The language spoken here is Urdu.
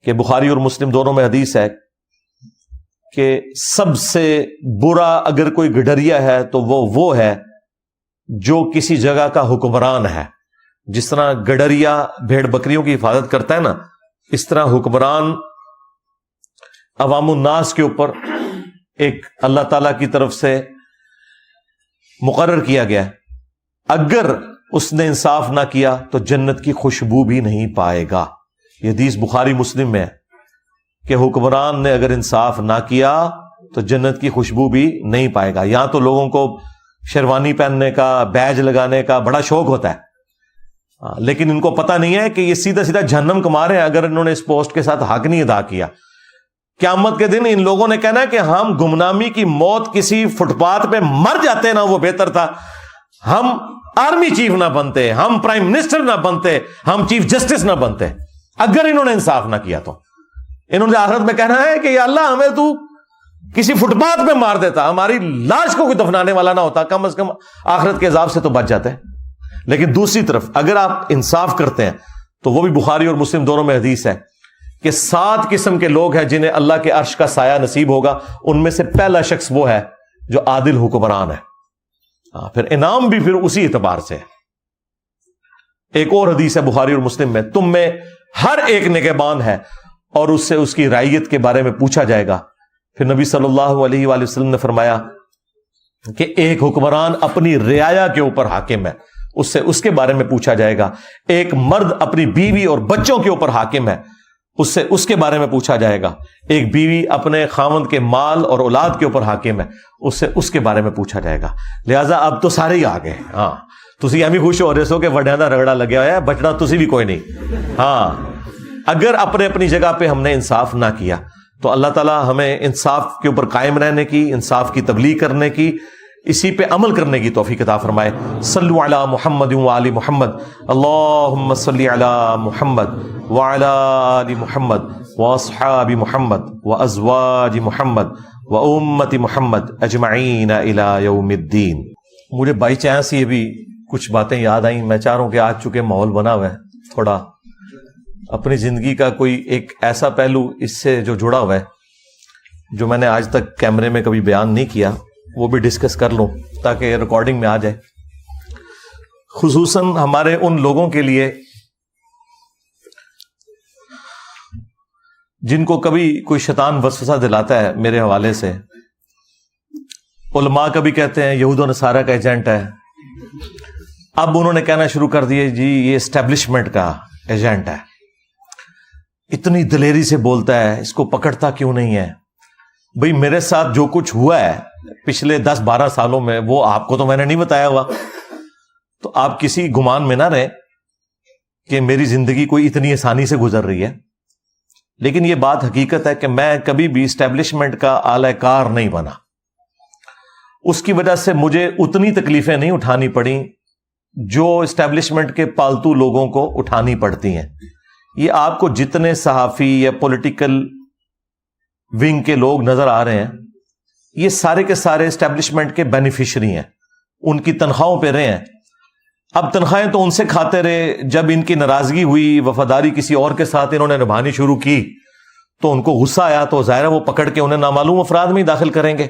کہ بخاری اور مسلم دونوں میں حدیث ہے کہ سب سے برا اگر کوئی گڈریا ہے تو وہ ہے جو کسی جگہ کا حکمران ہے. جس طرح گڈریا بھیڑ بکریوں کی حفاظت کرتا ہے نا، اس طرح حکمران عوام الناس کے اوپر ایک اللہ تعالی کی طرف سے مقرر کیا گیا ہے. اگر اس نے انصاف نہ کیا تو جنت کی خوشبو بھی نہیں پائے گا. یہ حدیث بخاری مسلم میں ہے کہ حکمران نے اگر انصاف نہ کیا تو جنت کی خوشبو بھی نہیں پائے گا. یہاں تو لوگوں کو شیروانی پہننے کا، بیج لگانے کا بڑا شوق ہوتا ہے، لیکن ان کو پتہ نہیں ہے کہ یہ سیدھا سیدھا جہنم کما رہے ہیں اگر انہوں نے اس پوسٹ کے ساتھ حق نہیں ادا کیا. قیامت کے دن ان لوگوں نے کہنا ہے کہ ہم گمنامی کی موت کسی فٹ پاتھ پہ مر جاتے نا وہ بہتر تھا، ہم آرمی چیف نہ بنتے، ہم پرائم منسٹر نہ بنتے، ہم چیف جسٹس نہ بنتے اگر انہوں نے انصاف نہ کیا. تو انہوں نے آخرت میں کہنا ہے کہ یا اللہ ہمیں تو کسی فٹ پاتھ پہ مار دیتا، ہماری لاش کو کوئی دفنانے والا نہ ہوتا، کم از کم آخرت کے عذاب سے تو بچ جاتے ہیں. لیکن دوسری طرف اگر آپ انصاف کرتے ہیں تو وہ بھی بخاری اور مسلم دونوں میں حدیث ہے کہ 7 قسم کے لوگ ہیں جنہیں اللہ کے عرش کا سایہ نصیب ہوگا. ان میں سے پہلا شخص وہ ہے جو عادل حکمران ہے. پھر انعام بھی پھر اسی اعتبار سے ہے. ایک اور حدیث ہے بخاری اور مسلم میں، تم میں ہر ایک نگہبان ہے اور اس سے اس کی رعیت کے بارے میں پوچھا جائے گا. پھر نبی صلی اللہ علیہ وآلہ وسلم نے فرمایا کہ ایک حکمران اپنی رعایا کے اوپر حاکم ہے، اس سے اس کے بارے میں پوچھا جائے گا. ایک مرد اپنی بیوی اور بچوں کے اوپر حاکم ہے، اس سے اس کے بارے میں پوچھا جائے گا. ایک بیوی اپنے خاوند کے مال اور اولاد کے اوپر حاکم ہے، اس سے اس کے بارے میں پوچھا جائے گا. لہٰذا اب تو سارے ہی آ گئے. ہاں تسی ہم ہی خوش ہو رہے سو کہ وڈیاں دا رگڑا لگیا ہوا ہے، بچنا تسی بھی کوئی نہیں. ہاں اگر اپنی جگہ پہ ہم نے انصاف نہ کیا تو اللہ تعالیٰ ہمیں انصاف کے اوپر قائم رہنے کی، انصاف کی تبلیغ کرنے کی، اسی پہ عمل کرنے کی توفیق عطا فرمائے. صلو علی محمد وآل محمد، اللہم صلی علی محمد وعلی آل محمد واصحاب محمد وازواج محمد وامت محمد اجمعین الی یوم الدین. مجھے بائی چانس یہ بھی کچھ باتیں یاد آئیں. میں چاہ رہا ہوں کہ آج چونکہ ماحول بنا ہوا ہے، تھوڑا اپنی زندگی کا کوئی ایک ایسا پہلو اس سے جو جڑا ہوا ہے جو میں نے آج تک کیمرے میں کبھی بیان نہیں کیا وہ بھی ڈسکس کر لوں تاکہ ریکارڈنگ میں آ جائے. خصوصاً ہمارے ان لوگوں کے لیے جن کو کبھی کوئی شیطان وسوسہ دلاتا ہے میرے حوالے سے. علماء کبھی کہتے ہیں یہود و نصارہ کا ایجنٹ ہے، اب انہوں نے کہنا شروع کر دیے جی یہ اسٹیبلشمنٹ کا ایجنٹ ہے، اتنی دلیری سے بولتا ہے، اس کو پکڑتا کیوں نہیں ہے؟ بھئی میرے ساتھ جو کچھ ہوا ہے پچھلے 10-12 سالوں میں وہ آپ کو تو میں نے نہیں بتایا ہوا، تو آپ کسی گمان میں نہ رہیں کہ میری زندگی کوئی اتنی آسانی سے گزر رہی ہے. لیکن یہ بات حقیقت ہے کہ میں کبھی بھی اسٹیبلشمنٹ کا اعلی کار نہیں بنا. اس کی وجہ سے مجھے اتنی تکلیفیں نہیں اٹھانی پڑیں جو اسٹیبلشمنٹ کے پالتو لوگوں کو اٹھانی پڑتی ہیں. یہ آپ کو جتنے صحافی یا پولیٹیکل ونگ کے لوگ نظر آ رہے ہیں یہ سارے کے سارے اسٹیبلشمنٹ کے بینیفیشری ہیں، ان کی تنخواہوں پہ رہے ہیں. اب تنخواہیں تو ان سے کھاتے رہے، جب ان کی ناراضگی ہوئی، وفاداری کسی اور کے ساتھ انہوں نے نبھانی شروع کی تو ان کو غصہ آیا تو ظاہر ہے وہ پکڑ کے انہیں نامعلوم افراد میں ہی داخل کریں گے.